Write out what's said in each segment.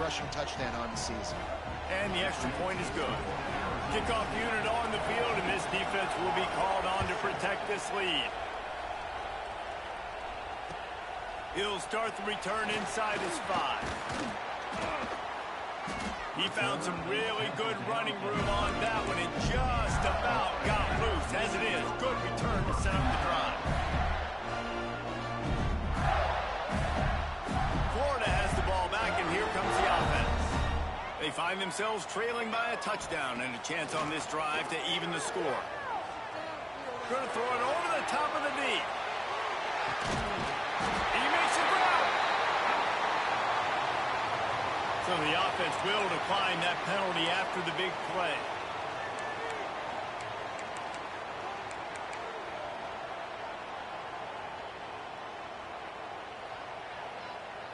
rushing touchdown on the season. And the extra point is good. Kickoff unit on the field, and this defense will be called on to protect this lead. He'll start the return inside his 5. He found some really good running room on that one and just about got loose. As it is, good return to set up the drive. Florida has the ball back, and here comes the offense. They find themselves trailing by a touchdown and a chance on this drive to even the score. Going to throw it over the top of the knee. He makes it grab. So the offense will decline that penalty after the big play.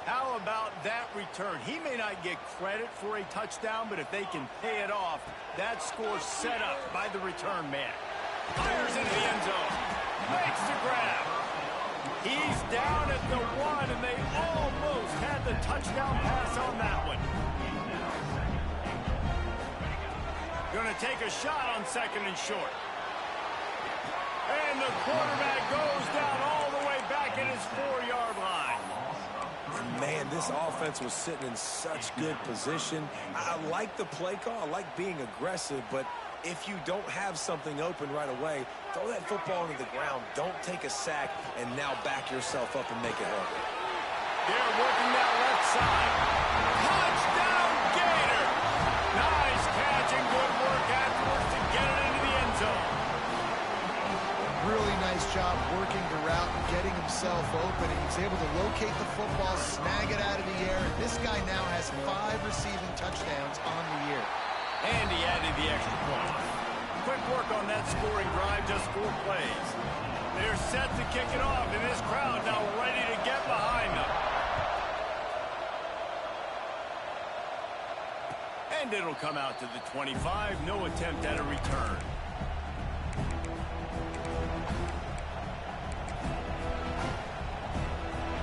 How about that return? He may not get credit for a touchdown, but if they can pay it off, that score's set up by the return man. Fires into the end zone. Makes the grab. He's down at the 1, and they almost had the touchdown pass on that one. Going to take a shot on 2nd and short. And the quarterback goes down all the way back at his 4-yard line. Man, this offense was sitting in such good position. I like the play call. I like being aggressive, but if you don't have something open right away, throw that football into the ground. Don't take a sack and now back yourself up and make it happen. They're working that left side. Touchdown, Gator! Nice catch and good work afterwards to get it into the end zone. Really nice job working the route and getting himself open. And he's able to locate the football, snag it out of the air. And this guy now has 5 receiving touchdowns on the year. And he added the extra point. Quick work on that scoring drive, just 4 plays. They're set to kick it off, and this crowd now ready to get behind them. And it'll come out to the 25. No attempt at a return.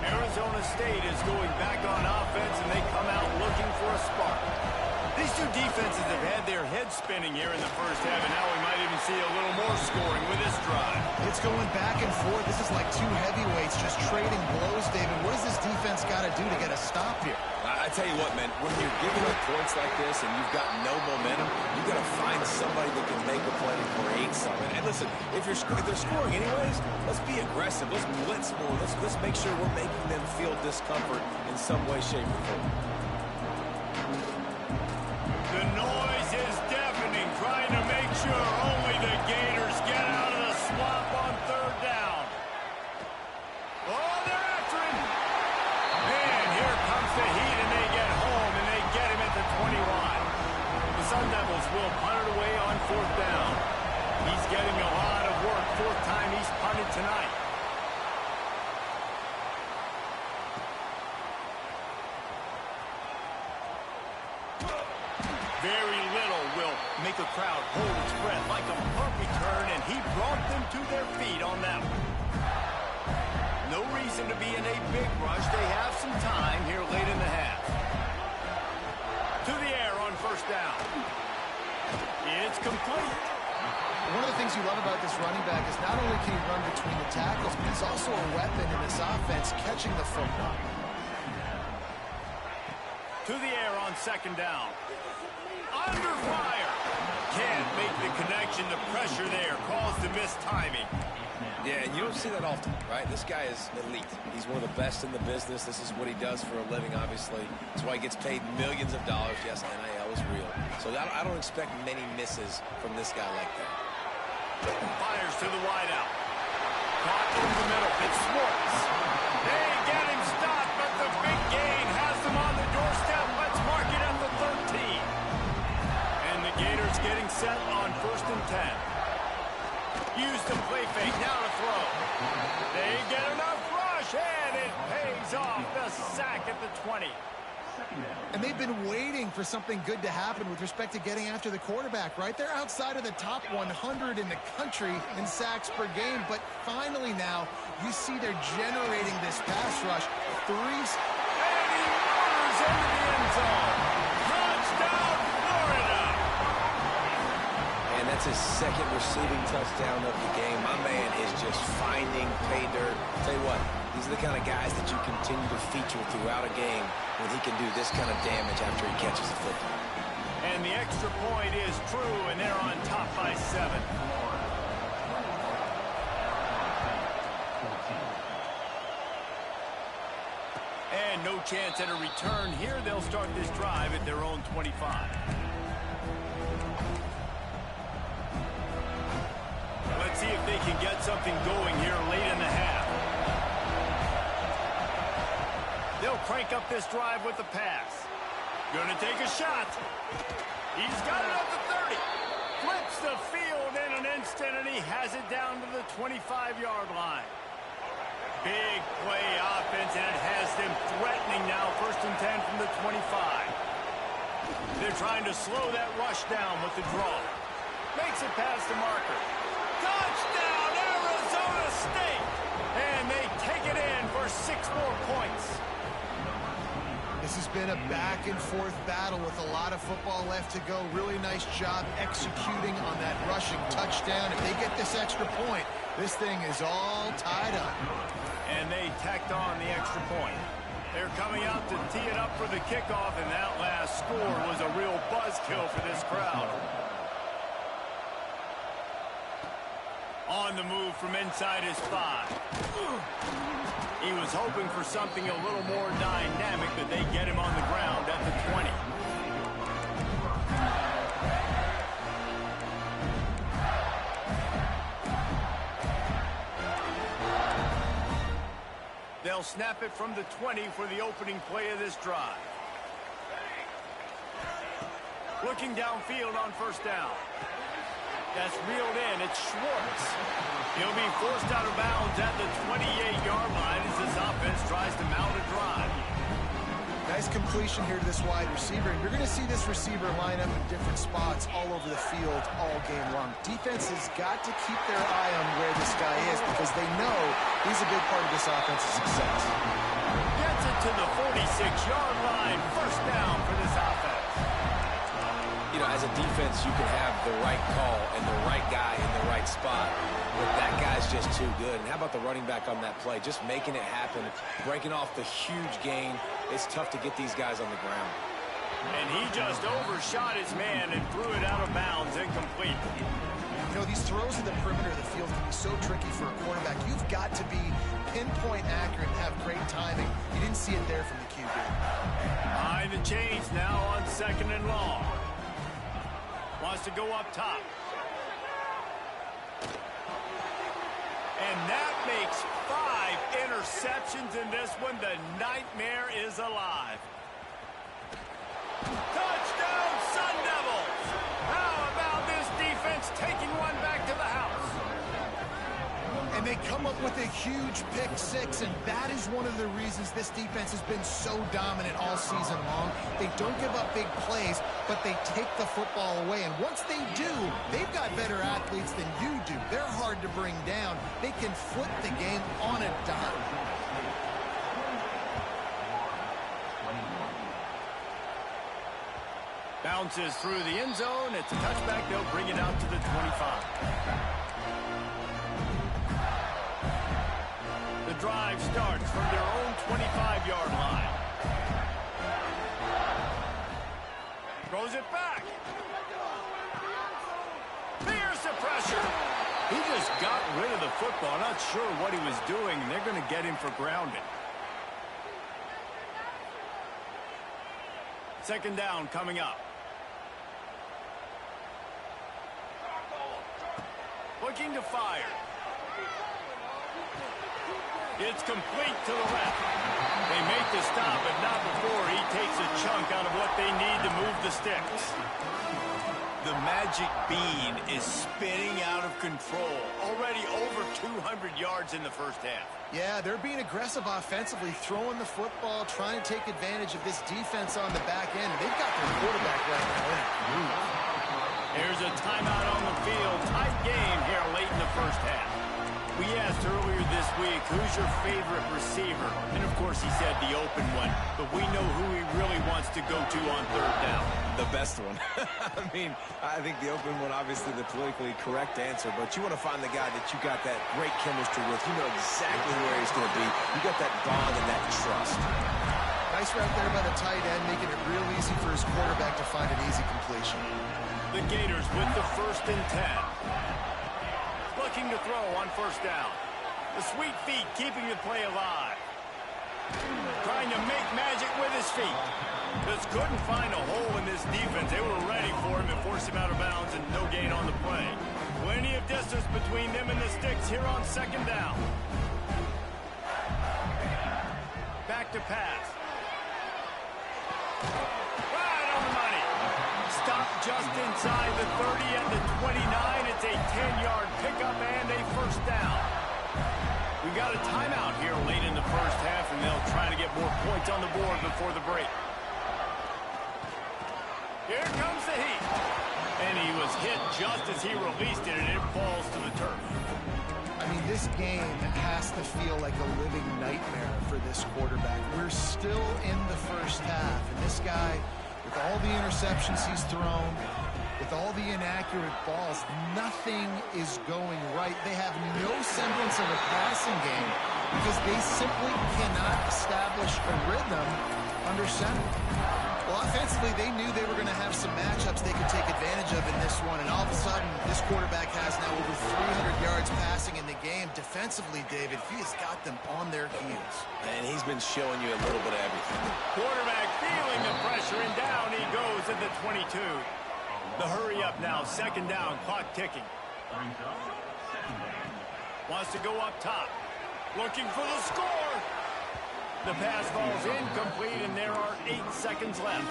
Arizona State is going back on offense, and they come out looking for a spark. These two defenses have had their heads spinning here in the first half, and now we might even see a little more scoring with this drive. It's going back and forth. This is like 2 heavyweights just trading blows, David. What does this defense got to do to get a stop here? I tell you what, man, when you're giving up points like this and you've got no momentum, you've got to find somebody that can make a play and create something. And listen, if they're scoring anyways, let's be aggressive. Let's blitz more. Let's make sure we're making them feel discomfort in some way, shape, or form. The noise is deafening, trying to make sure only the Gators get out of the swamp on 3rd down. Oh, they're after him. And here comes the heat, and they get home, and they get him at the 21. The Sun Devils will punt it away on 4th down. He's getting a lot of work. 4th time he's punted tonight. Very little will make a crowd hold its breath like a punt return, and he brought them to their feet on that one. No reason to be in a big rush. They have some time here late in the half. To the air on 1st down. It's complete. One of the things you love about this running back is not only can he run between the tackles, but he's also a weapon in this offense catching the football. To the air on 2nd down. Under fire. Can't make the connection. The pressure there caused the missed timing. Yeah, and you don't see that often, right? This guy is elite. He's one of the best in the business. This is what he does for a living, obviously. That's why he gets paid millions of dollars. Yes, NIL is real. So I don't expect many misses from this guy like that. Fires to the wideout. Caught in the middle. It's Swartz. They get him stopped, but the big gain has them on the doorstep. Let's mark it at the 13. And the Gators getting set on 1st and 10. Use the play fake, now to throw. They get enough rush, and it pays off. The sack at the 20. And they've been waiting for something good to happen with respect to getting after the quarterback, right? They're outside of the top 100 in the country in sacks per game, but finally now you see they're generating this pass rush. 3. And he runs into the end zone. That's his second receiving touchdown of the game. My man is just finding pay dirt. Tell you what, these are the kind of guys that you continue to feature throughout a game when he can do this kind of damage after he catches the football. And the extra point is true, and they're on top by 7. And no chance at a return here. They'll start this drive at their own 25. Let's see if they can get something going here late in the half. They'll crank up this drive with the pass. Gonna take a shot. He's got it at the 30. Flips the field in an instant, and he has it down to the 25-yard line. Big play offense, and it has them threatening now. 1st and 10 from the 25. They're trying to slow that rush down with the draw. Makes it past the marker. Touchdown, Arizona State! And they take it in for 6 more points. This has been a back-and-forth battle with a lot of football left to go. Really nice job executing on that rushing touchdown. If they get this extra point, this thing is all tied up. And they tacked on the extra point. They're coming out to tee it up for the kickoff, and that last score was a real buzzkill for this crowd. On the move from inside his 5. He was hoping for something a little more dynamic, but they get him on the ground at the 20. They'll snap it from the 20 for the opening play of this drive. Looking downfield on 1st down. That's reeled in. It's Schwartz. He'll be forced out of bounds at the 28-yard line as this offense tries to mount a drive. Nice completion here to this wide receiver. And you're going to see this receiver line up in different spots all over the field all game long. Defense has got to keep their eye on where this guy is because they know he's a big part of this offense's success. Gets it to the 46-yard line. 1st down for this offense. You know, as a defense, you can have the right call and the right guy in the right spot, but that guy's just too good. And how about the running back on that play? Just making it happen, breaking off the huge gain. It's tough to get these guys on the ground. And he just overshot his man and threw it out of bounds, incomplete. You know, these throws in the perimeter of the field can be so tricky for a quarterback. You've got to be pinpoint accurate and have great timing. You didn't see it there from the QB. Behind the chains now on 2nd and long. Wants to go up top. And that makes 5 interceptions in this one. The nightmare is alive. Touchdown, Sun Devils! How about this defense taking one back to the house? And they come up with a huge pick 6, and that is one of the reasons this defense has been so dominant all season long. They don't give up big plays, but they take the football away. And once they do, they've got better athletes than you do. They're hard to bring down. They can flip the game on a dime. Bounces through the end zone. It's a touchback. They'll bring it out to the 25. The drive starts from their own 25-yard line. Throws it back. Fierce the pressure. He just got rid of the football. Not sure what he was doing, and they're going to get him for grounding. 2nd down coming up. Looking to fire. It's complete to the left. They make the stop, but not before he takes a chunk out of what they need to move the sticks. The magic bean is spinning out of control. Already over 200 yards in the 1st half. Yeah, they're being aggressive offensively, throwing the football, trying to take advantage of this defense on the back end. They've got their quarterback right now in a groove. There's a timeout on the field. Tight game here late in the 1st half. We asked earlier this week, who's your favorite receiver? And, of course, he said the open one. But we know who he really wants to go to on 3rd down. the best one. I mean, I think the open one, obviously the politically correct answer, but you want to find the guy that you got that great chemistry with. You know exactly where he's going to be. You got that bond and that trust. Nice route there by the tight end, making it real easy for his quarterback to find an easy completion. The Gators with the 1st and 10. Looking to throw on 1st down. The sweet feet keeping the play alive. Trying to make magic with his feet. Just couldn't find a hole in this defense. They were ready for him and forced him out of bounds, and no gain on the play. Plenty of distance between them and the sticks here on 2nd down. Back to pass. Right on the money. Stop just inside the 30 at the 29. It's a 10-yard pickup and a 1st down. We got a timeout here late in the 1st half, and they'll try to get more points on the board before the break. Here comes the heat. And he was hit just as he released it, and it falls to the turf. I mean, this game has to feel like a living nightmare for this quarterback. We're still in the 1st half, and this guy, with all the interceptions he's thrown, with all the inaccurate balls, nothing is going right. They have no semblance of a passing game because they simply cannot establish a rhythm under center. Well, offensively, they knew they were going to have some matchups they could take advantage of in this one, and all of a sudden, this quarterback has now over 300 yards passing in the game. Defensively, David, he has got them on their heels. And he's been showing you a little bit of everything. Quarterback feeling the pressure, and down he goes at the 22. The hurry up now, 2nd down, clock ticking. Wants to go up top. Looking for the score. The pass falls incomplete, and there are 8 seconds left.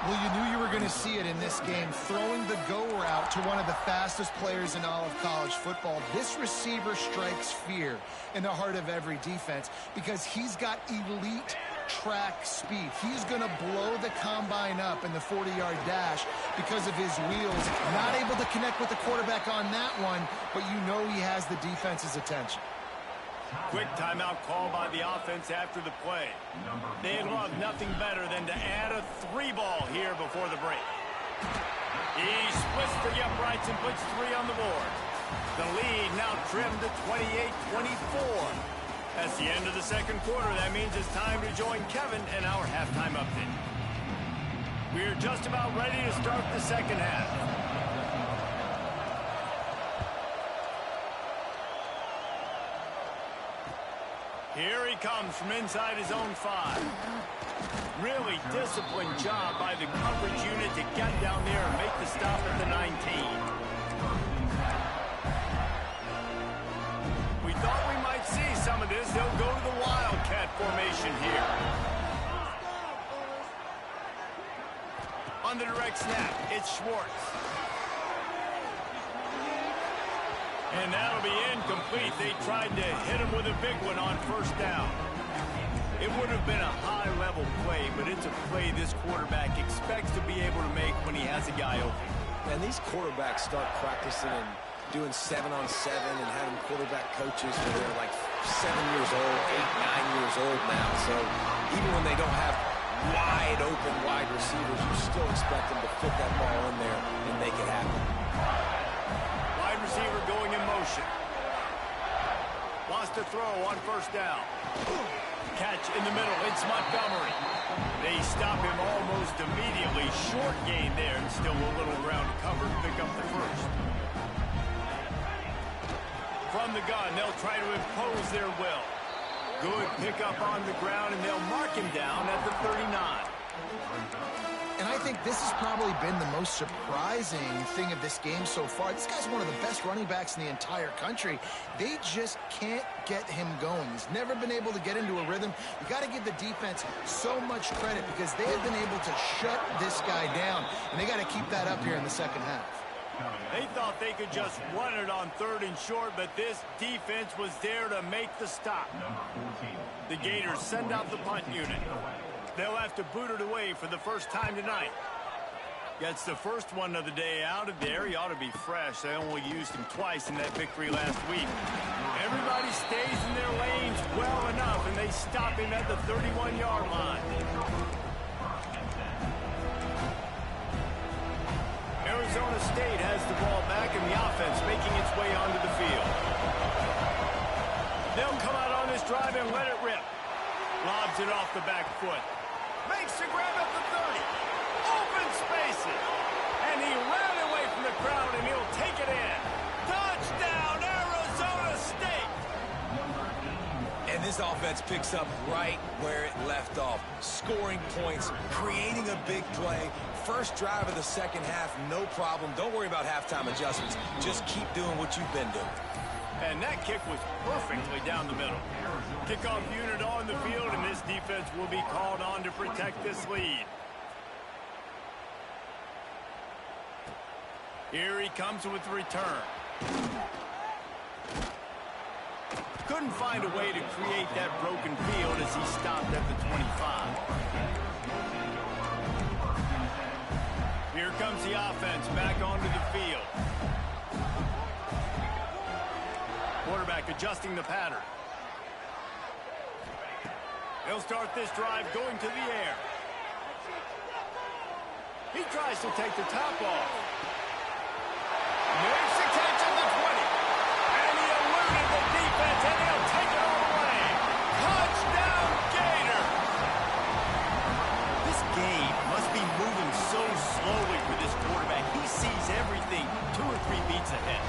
Well, you knew you were going to see it in this game, throwing the go route to one of the fastest players in all of college football. This receiver strikes fear in the heart of every defense because he's got elite track speed. He's going to blow the combine up in the 40-yard dash because of his wheels. Not able to connect with the quarterback on that one, but you know he has the defense's attention. Quick timeout call by the offense after the play. They'd love nothing better than to add a 3-ball here before the break. He splits the uprights and puts 3 on the board. The lead now trimmed to 28-24. That's the end of the 2nd quarter. That means it's time to join Kevin in our halftime update. We're just about ready to start the 2nd half. Here he comes from inside his own 5. Really disciplined job by the coverage unit to get down there and make the stop at the 19. We thought we might see some of this. They'll go to the Wildcat formation here. On the direct snap, it's Schwartz. And that'll be incomplete. They tried to hit him with a big one on 1st down. It would have been a high-level play, but it's a play this quarterback expects to be able to make when he has a guy open. And these quarterbacks start practicing and doing 7-on-7 and having quarterback coaches when they're like 7 years old, 8, 9 years old now. So even when they don't have wide receivers, you still expect them to fit that ball in there and make it happen. Receiver going in motion. Wants to throw on 1st down. Catch in the middle. It's Montgomery. They stop him almost immediately. Short gain there, and still a little ground to cover to pick up the 1st. From the gun, they'll try to impose their will. Good pickup on the ground, and they'll mark him down at the 39. And I think this has probably been the most surprising thing of this game so far. This guy's one of the best running backs in the entire country. They just can't get him going. He's never been able to get into a rhythm. You got to give the defense so much credit because they have been able to shut this guy down. And they got to keep that up here in the 2nd half. They thought they could just run it on 3rd and short, but this defense was there to make the stop. The Gators send out the punt unit. They'll have to boot it away for the 1st time tonight. Gets the 1st one of the day out of there. He ought to be fresh. They only used him twice in that victory last week. Everybody stays in their lanes well enough, and they stop him at the 31-yard line. Arizona State has the ball back and the offense making its way onto the field. They'll come out on this drive and let it rip. Lobs it off the back foot. Makes the grab at the 30. Open spaces. And he ran away from the crowd, and he'll take it in. Touchdown, Arizona State! And this offense picks up right where it left off. Scoring points, creating a big play. First drive of the second half, no problem. Don't worry about halftime adjustments. Just keep doing what you've been doing. And that kick was perfectly down the middle. Kickoff unit on the field, and this defense will be called on to protect this lead. Here he comes with the return. Couldn't find a way to create that broken field as he stopped at the 25. Here comes the offense back onto the field. Quarterback adjusting the pattern. He'll start this drive going to the air. He tries to take the top off. Makes the catch at the 20. And he eluded the defense, and he'll take it all the way. Touchdown, Gator! This game must be moving so slowly for this quarterback. He sees everything 2 or 3 beats ahead.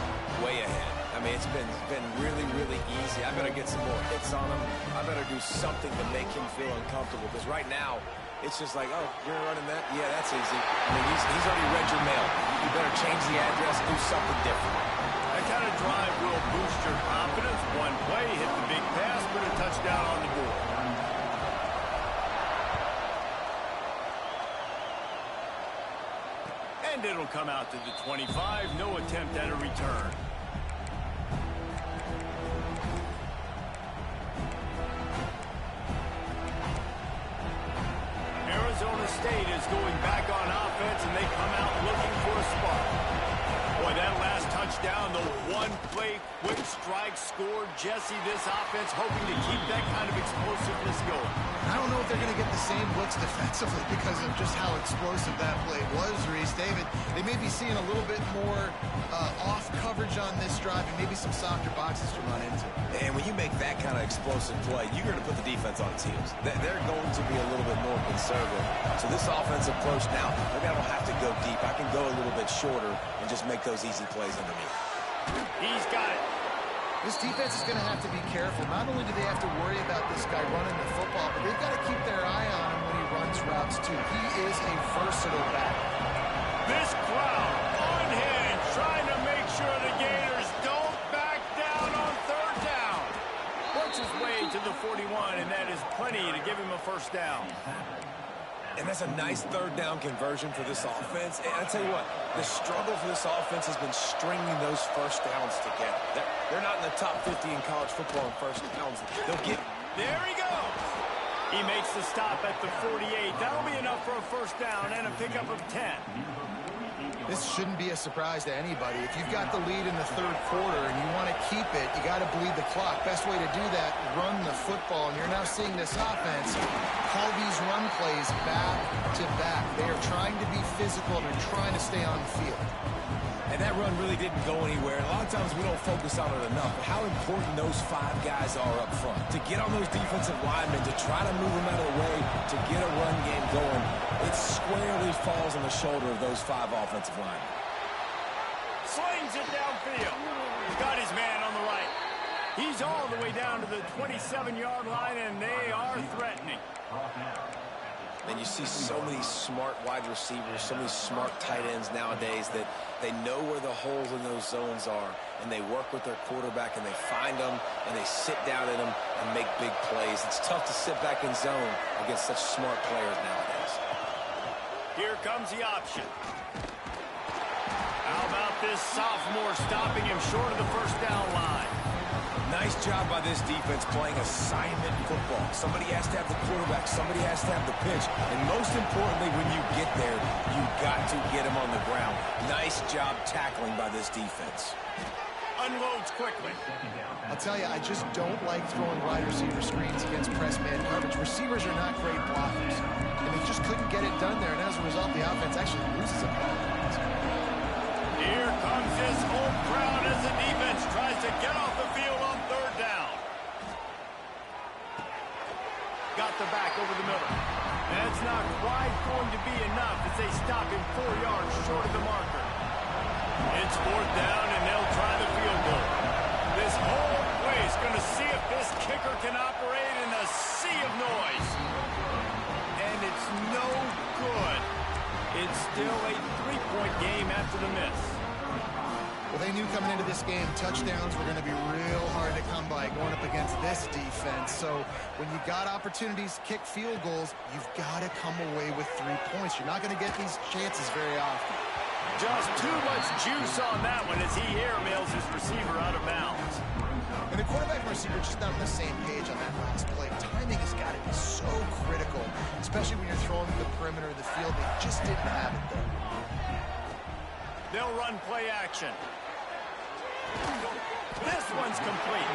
Way ahead. I mean, it's been really, really easy. I better get some more hits on him. I better do something to make him feel uncomfortable. Because right now, it's just like, oh, you're running that? Yeah, that's easy. I mean, he's already read your mail. You better change the address, do something different. That kind of drive will boost your confidence. One play, hit the big pass, put a touchdown on the board. And it'll come out to the 25. No attempt at a return. Arizona State is going back on offense, and they come out looking for a spark. Boy, that last touchdown, the one-play quick strike scored. Jesse, this offense hoping to keep that kind of explosiveness going. I don't know if they're going to get the same looks defensively because of just how explosive that play was, Reese. David, they may be seeing a little bit more off coverage on this drive and maybe some softer boxes to run into. And when you make that kind of explosive play, you're going to put the defense on its heels. They're going to be a little bit more conservative. So this offensive approach now, maybe I don't have to go deep. I can go a little bit shorter and just make those easy plays underneath. He's got it. This defense is going to have to be careful. Not only do they have to worry about this guy running the football, but they've got to keep their eye on him when he runs routes, too. He is a versatile back. This crowd on hand trying to make sure the Gators don't back down on third down. Works his way to the 41, and that is plenty to give him a first down. And that's a nice third down conversion for this offense. And I tell you what, the struggle for this offense has been stringing those first downs together. They're not in the top 50 in college football in first downs. They'll get... There he goes. He makes the stop at the 48. That'll be enough for a first down and a pickup of 10. This shouldn't be a surprise to anybody. If you've got the lead in the third quarter and you want to keep it, you got to bleed the clock. Best way to do that, run the football. And you're now seeing this offense call these run plays back to back. They are trying to be physical. They're trying to stay on the field. And that run really didn't go anywhere. A lot of times we don't focus on it enough. But how important those 5 guys are up front. To get on those defensive linemen, to try to move them out of the way, to get a run game going, it squarely falls on the shoulder of those 5 offensive linemen. Slings it downfield. Got his man on the right. He's all the way down to the 27-yard line, and they are threatening. And you see so many smart wide receivers, so many smart tight ends nowadays that they know where the holes in those zones are, and they work with their quarterback, and they find them, and they sit down in them and make big plays. It's tough to sit back in zone against such smart players nowadays. Here comes the option. How about this sophomore stopping him short of the first down line? Nice job by this defense playing assignment football. Somebody has to have the quarterback. Somebody has to have the pitch. And most importantly, when you get there, you got to get him on the ground. Nice job tackling by this defense. Unloads quickly. I'll tell you, I just don't like throwing wide receiver screens against press man coverage. Receivers are not great blockers. And they just couldn't get it done there. And as a result, the offense actually loses a ball. comes this home crowd as the defense tries to get off the field on third down. Got the back over the middle. That's not quite going to be enough as they stop him 4 yards short of the marker. It's fourth down, and they'll try the field goal. This whole place going to see if this kicker can operate in a sea of noise. And it's no good. It's still a 3-point game after the miss. Well, they knew coming into this game, touchdowns were going to be real hard to come by going up against this defense. So when you got opportunities to kick field goals, you've got to come away with 3 points. You're not going to get these chances very often. Just too much juice on that one as he airmails his receiver out of bounds. And the quarterback and receiver just not on the same page on that last play. Timing has got to be so critical, especially when you're throwing to the perimeter of the field. They just didn't have it there. They'll run play action. This one's complete.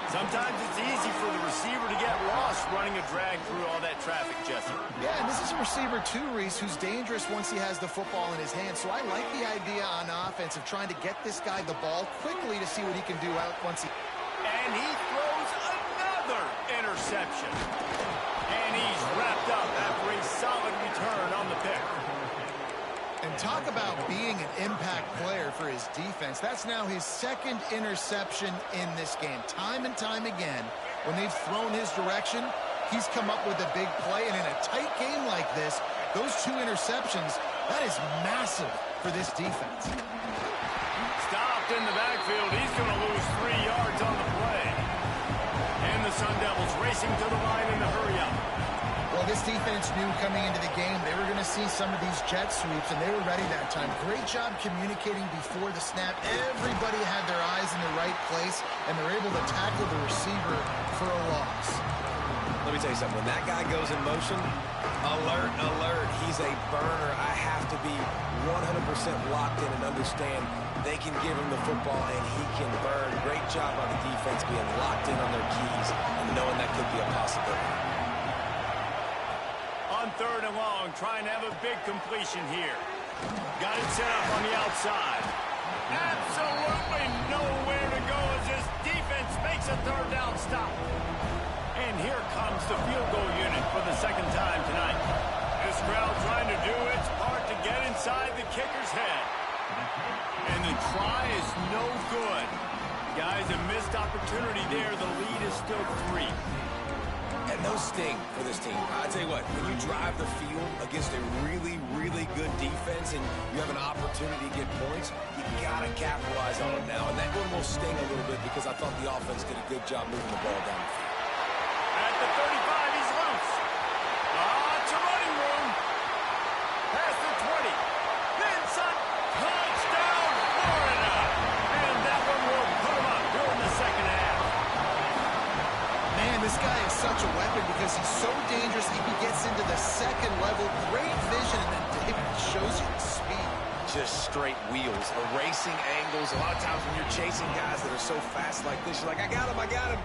Sometimes it's easy for the receiver to get lost running a drag through all that traffic, Jesse. Yeah, and this is a receiver too, Reese, who's dangerous once he has the football in his hands. So I like the idea on offense of trying to get this guy the ball quickly to see what he can do out once he... And he throws another interception. And he's wrapped up after a solid return on the pick. And talk about being an impact player for his defense. That's now his second interception in this game. Time and time again, when they've thrown his direction, he's come up with a big play. And in a tight game like this, those 2 interceptions, that is massive for this defense. Stopped in the backfield. He's going to lose 3 yards on the play. And the Sun Devils racing to the line in the hurry-up. Well, this defense knew coming into the game they were going to see some of these jet sweeps, and they were ready that time. Great job communicating before the snap. Everybody had their eyes in the right place, and they're able to tackle the receiver for a loss. Let me tell you something. When that guy goes in motion, alert, alert. He's a burner. I have to be 100% locked in and understand they can give him the football, and he can burn. Great job by the defense being locked in on their keys and knowing that could be a possibility. On third and long, trying to have a big completion here. Got it set up on the outside. Absolutely nowhere to go as this defense makes a third down stop. And here comes the field goal unit for the second time tonight. This crowd trying to do its part to get inside the kicker's head. And the try is no good. Guys, a missed opportunity there. The lead is still 3. And those sting for this team. I tell you what, when you drive the field against a really, really good defense and you have an opportunity to get points, you got to capitalize on it now. And that one will sting a little bit because I thought the offense did a good job moving the ball down the field. At the 35, he's loose. Lots of running room. Past the 20. Then some touchdown, Florida. And that one will put him up during the second half. Man, this guy is such a weapon because he's so dangerous. He gets into the second level. Great vision, and then David shows you the speed. Just straight wheels, erasing angles. A lot of times when you're chasing guys that are so fast like this, you're like, I got him, I got him.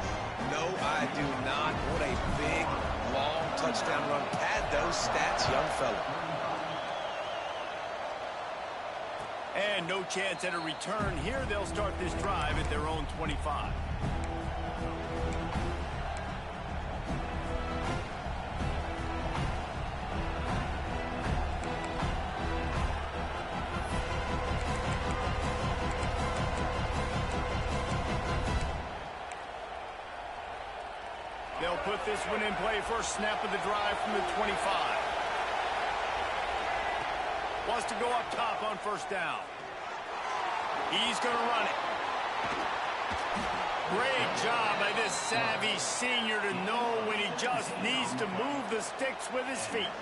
No, I do not. What a big, long touchdown run. Pad those stats, young fella. And no chance at a return here. They'll start this drive at their own 25. They'll put this one in play. First snap of the drive from the 25. Wants to go up top on first down. He's going to run it. Great job by this savvy senior to know when he just needs to move the sticks with his feet.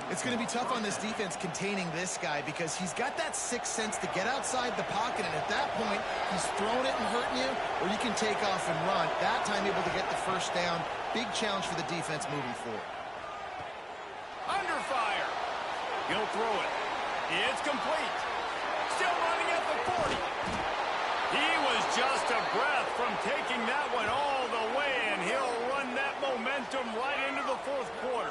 It's going to be tough on this defense containing this guy because he's got that sixth sense to get outside the pocket, and at that point, he's throwing it and hurting you, or you can take off and run. That time able to get the first down. Big challenge for the defense moving forward. Under fire. He'll throw it. It's complete. Still running at the 40. He was just a breath from taking that one all the way, and he'll run that momentum right into the fourth quarter.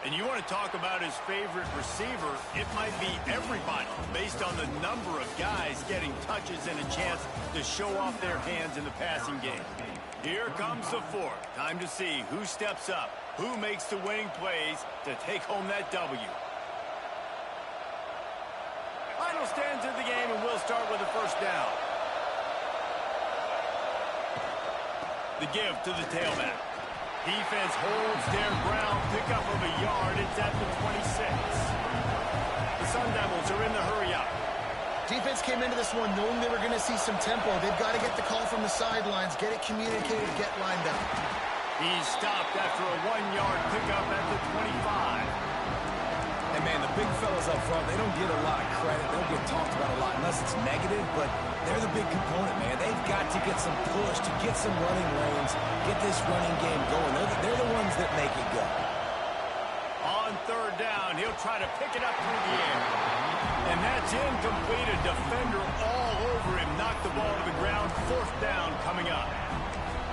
And you want to talk about his favorite receiver, it might be everybody based on the number of guys getting touches and a chance to show off their hands in the passing game. Here comes the fourth. Time to see who steps up, who makes the winning plays to take home that W. Final stands of the game, and we'll start with a first down. The give to the tailback. Defense holds their ground, pickup of a yard. It's at the 26. The Sun Devils are in the hurry up. Defense came into this one knowing they were going to see some tempo. They've got to get the call from the sidelines, get it communicated, get lined up. He's stopped after a 1-yard pickup at the 25. And, man, the big fellas up front, they don't get a lot of credit. They don't get talked about a lot unless it's negative, but they're the big component, man. They've got to get some push, to get some running lanes, get this running game going. They're the ones that make it go. On third down, he'll try to pick it up through the air. And that's incomplete. A defender all over him. Knocked the ball to the ground. Fourth down coming up.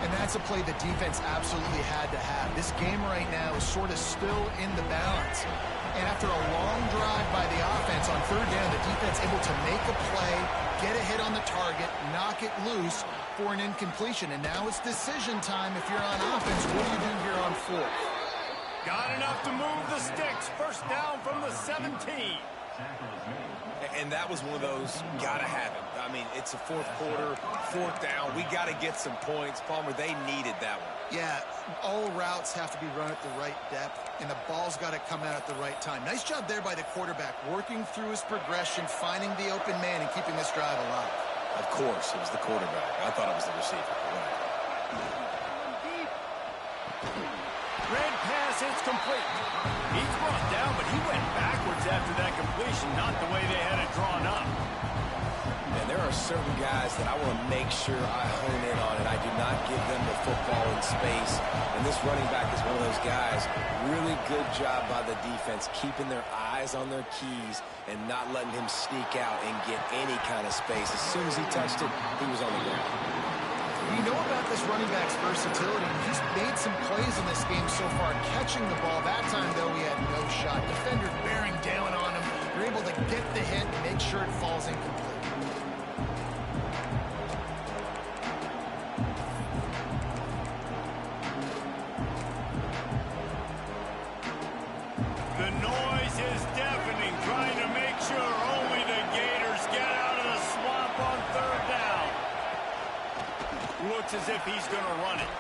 And that's a play the defense absolutely had to have. This game right now is sort of still in the balance. And after a long drive by the offense on third down, the defense able to make a play, get a hit on the target, knock it loose for an incompletion. And now it's decision time if you're on offense. What do you do here on fourth? Got enough to move the sticks. First down from the 17. And that was one of those, gotta have it. I mean, it's a fourth quarter, fourth down. We got to get some points. Palmer, they needed that one. Yeah, all routes have to be run at the right depth, and the ball's got to come out at the right time. Nice job there by the quarterback, working through his progression, finding the open man, and keeping this drive alive. Of course, it was the quarterback. I thought it was the receiver. Red pass, it's complete. He's brought down, but he went backwards after that completion, not the way they had it drawn up. And there are certain guys that I want to make sure I hone in on, and I do not give them the football in space. And this running back is one of those guys. Really good job by the defense, keeping their eyes on their keys and not letting him sneak out and get any kind of space. As soon as he touched it, he was on the ground. You know about this running back's versatility. He's made some plays in this game so far, catching the ball. That time, though, he had no shot. Defender bearing down on him. You're able to get the hit and make sure it falls incomplete. The noise is deafening, trying to make sure only the Gators get out of the swamp on third down. Looks as if he's going to run it.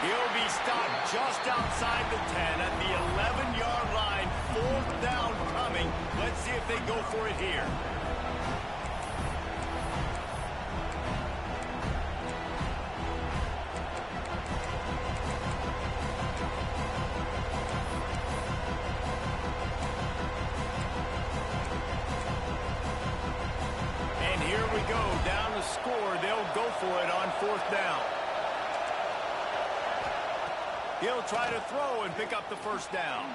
He'll be stopped just outside the 10 at the 11-yard line. Fourth down coming. Let's see if they go for it here. And here we go. Down to score. They'll go for it on fourth down. He'll try to throw and pick up the first down.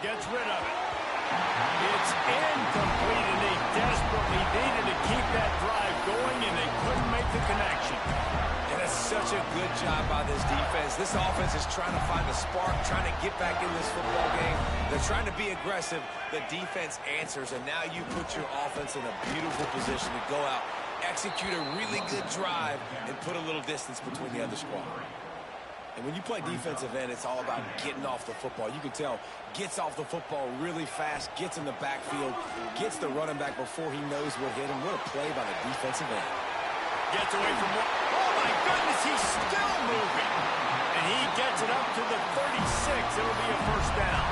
Gets rid of it. It's incomplete, and they desperately needed to keep that drive going, and they couldn't make the connection. And it's such a good job by this defense. This offense is trying to find the spark, trying to get back in this football game. They're trying to be aggressive. The defense answers, and now you put your offense in a beautiful position to go out, execute a really good drive, and put a little distance between the other squad. And when you play defensive end, it's all about getting off the football. You can tell, gets off the football really fast, gets in the backfield, gets the running back before he knows what hit him. What a play by the defensive end. Gets away from one. Oh, my goodness, he's still moving. And he gets it up to the 36. It'll be a first down.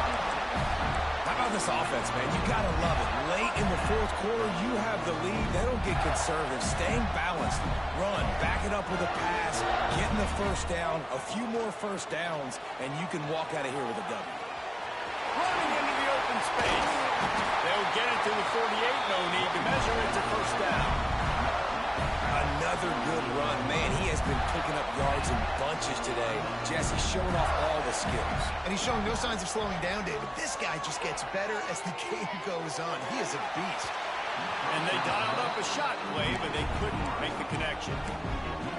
How about this offense, man? You got to love it. Late in the fourth quarter, you have the lead. They don't get conservative. Staying balanced. Run. Back it up with a pass. Getting the first down. A few more first downs, and you can walk out of here with a W. Running into the open space. They'll get it to the 48. No need to measure it to first down. Another good run. Man, he has been picking up yards in bunches today. Jesse showing off all the skills. And he's showing no signs of slowing down, David. This guy just gets better as the game goes on. He is a beast. And they dialed up a shot play, but they couldn't make the connection.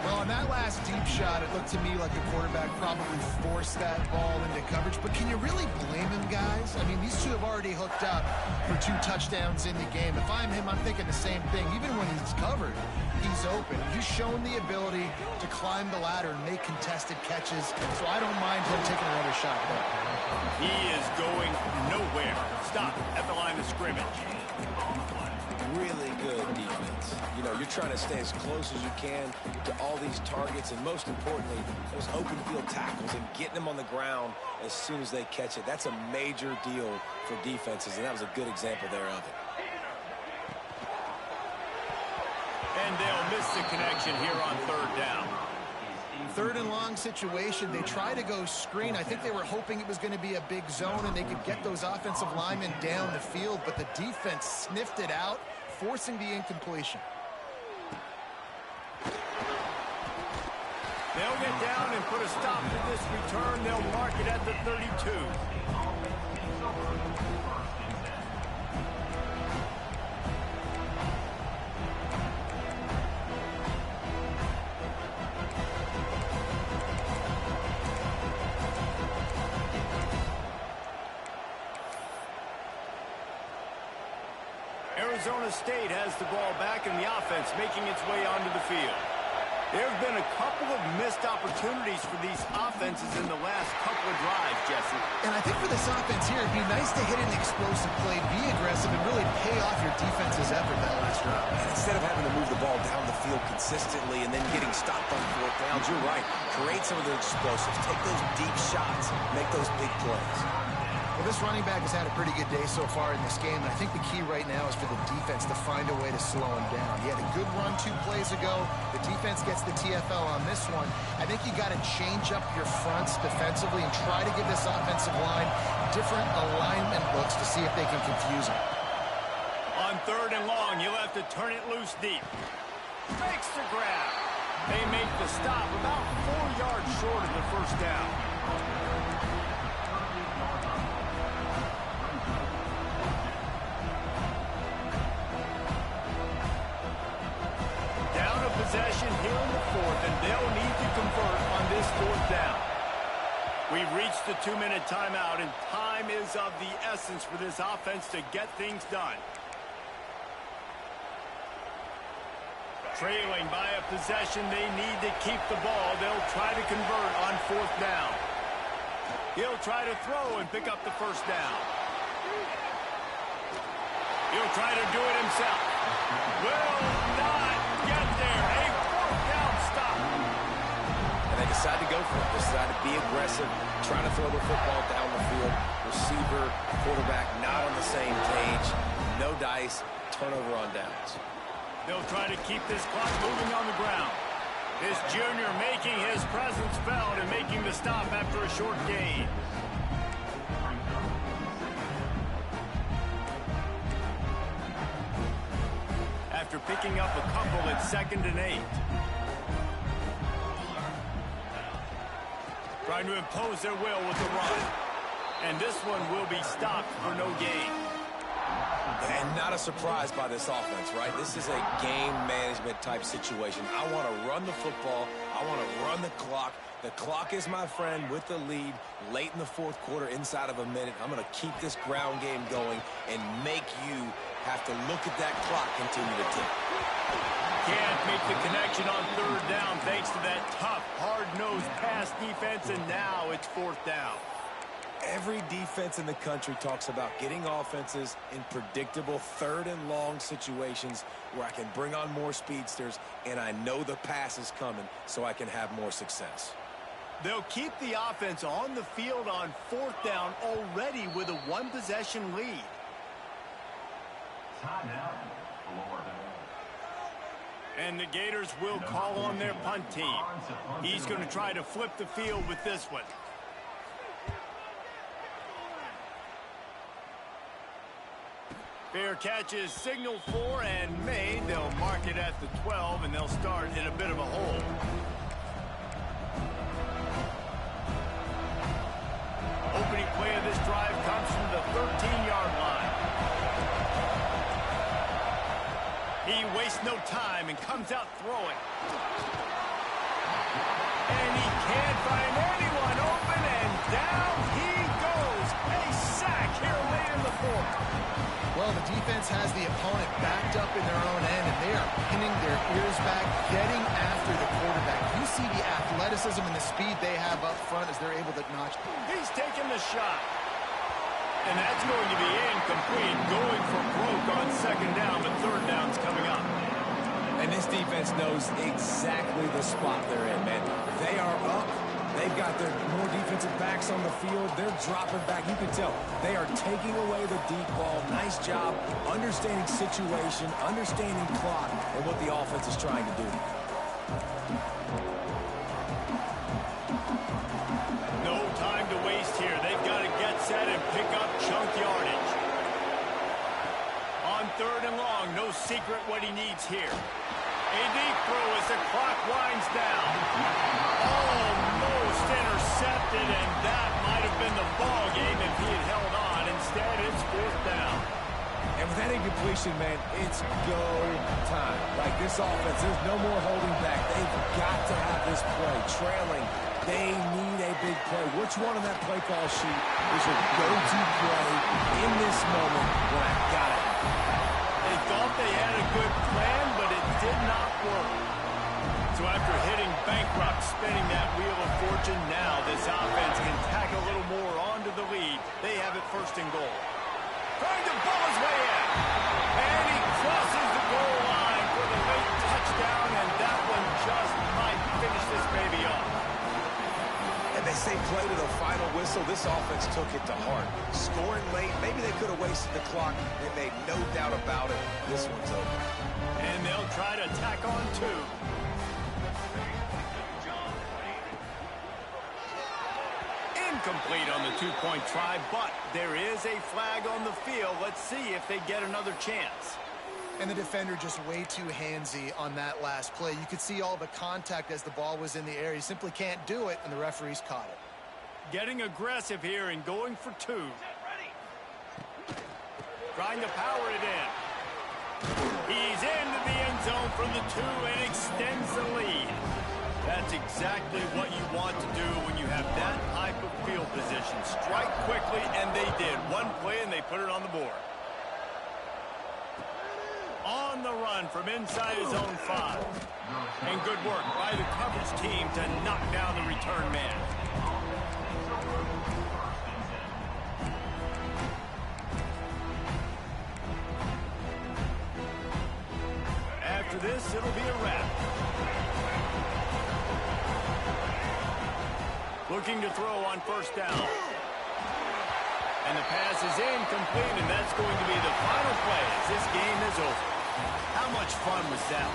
Well, on that last deep shot, it looked to me like the quarterback probably forced that ball into coverage, but can you really blame him, guys? I mean, these two have already hooked up for 2 touchdowns in the game. If I'm him, I'm thinking the same thing. Even when he's covered, he's open. He's shown the ability to climb the ladder and make contested catches, so I don't mind him taking another shot there. He is going nowhere. Stop at the line of scrimmage. Really good defense. You know, you're trying to stay as close as you can to all these targets, and most importantly, those open field tackles and getting them on the ground as soon as they catch it. That's a major deal for defenses, and that was a good example there of it. And they'll miss the connection here on 3rd down. 3rd and long situation. They try to go screen. I think they were hoping it was going to be a big zone and they could get those offensive linemen down the field, but the defense sniffed it out, forcing the incompletion. They'll get down and put a stop to this return. They'll mark it at the 32. Arizona State has the ball back and the offense making its way onto the field. There have been a couple of missed opportunities for these offenses in the last couple of drives, Jesse. And I think for this offense here, it'd be nice to hit an explosive play, be aggressive, and really pay off your defense's effort that last drive. And instead of having to move the ball down the field consistently and then getting stopped on 4th downs, you're right. Create some of the explosives. Take those deep shots. Make those big plays. Well, this running back has had a pretty good day so far in this game, and I think the key right now is for the defense to find a way to slow him down. He had a good run 2 plays ago. The defense gets the TFL on this one. I think you got to change up your fronts defensively and try to give this offensive line different alignment looks to see if they can confuse him. On 3rd and long, you'll have to turn it loose deep. Makes the grab. They make the stop about 4 yards short of the 1st down. Possession here in the 4th, and they'll need to convert on this 4th down. We've reached the 2-minute timeout, and time is of the essence for this offense to get things done. Trailing by a possession, they need to keep the ball. They'll try to convert on 4th down. He'll try to throw and pick up the 1st down. He'll try to do it himself. Will not get there. A 4th down stop. And they decide to go for it. They decide to be aggressive, trying to throw the football down the field. Receiver, quarterback not on the same page. No dice. Turnover on downs. They'll try to keep this clock moving on the ground. This junior making his presence felt and making the stop after a short gain. After picking up a couple at 2nd and 8. Trying to impose their will with the run. And this one will be stopped for no gain. And not a surprise by this offense, right? This is a game management type situation. I want to run the football. I want to run the clock. The clock is my friend with the lead late in the 4th quarter, inside of a minute. I'm going to keep this ground game going and make you have to look at that clock continue to tick. Can't make the connection on 3rd down thanks to that tough, hard-nosed pass defense, and now it's 4th down. Every defense in the country talks about getting offenses in predictable 3rd and long situations where I can bring on more speedsters and I know the pass is coming so I can have more success. They'll keep the offense on the field on 4th down already with a 1-possession lead. And the Gators will call on their punt team. He's going to try to flip the field with this one. Fair catch is signaled for and made. They'll mark it at the 12, and they'll start in a bit of a hole. Opening play of this drive comes from the 13-yard line. He wastes no time and comes out throwing. And he can't find anyone open, and down he goes. A sack here late in the fourth. Well, the defense has the opponent backed up in their own end, and they are pinning their ears back, getting after the quarterback. You see the athleticism and the speed they have up front as they're able to notch. He's taking the shot. And that's going to be incomplete, going for broke on second down, but third down's coming up. And this defense knows exactly the spot they're in, man. They are up. They've got their more defensive backs on the field. They're dropping back. You can tell they are taking away the deep ball. Nice job understanding situation, understanding clock, and what the offense is trying to do. No time to waste here. They've got to get set and pick up chunk yardage. On third and long, no secret what he needs here. A deep throw as the clock winds down. Almost intercepted, and that might have been the ball game if he had held on. Instead, it's fourth down. And with that incompletion, man, it's go time. Like this offense, there's no more holding back. They've got to have this play. Trailing, they need a big play. Which one on that play call sheet is your go-to play in this moment when I got it? They thought they had a good plan, but it did not work. So after hitting bankrupt, spinning that wheel of fortune, now this offense can tack a little more onto the lead. They have it first and goal. Trying to ball his way in. And he crosses the goal line for the late touchdown, and that one just might finish this baby off. And they say play to the final whistle. This offense took it to heart. Scoring late, maybe they could have wasted the clock. They made no doubt about it. This one's over. And they'll try to tack on two. Incomplete on the two-point try, but there is a flag on the field. Let's see if they get another chance. And the defender just way too handsy on that last play. You could see all the contact as the ball was in the air. He simply can't do it, and the referees caught it. Getting aggressive here and going for two. Trying to power it in. He's into the end zone from the two and extends the lead. That's exactly what you want to do when you have that type of field position. Strike quickly, and they did. One play, and they put it on the board. On the run from inside his own 5. And good work by the coverage team to knock down the return man. After this, it'll be a wrap. Looking to throw on first down. And the pass is incomplete, and that's going to be the final play as this game is over. How much fun was that?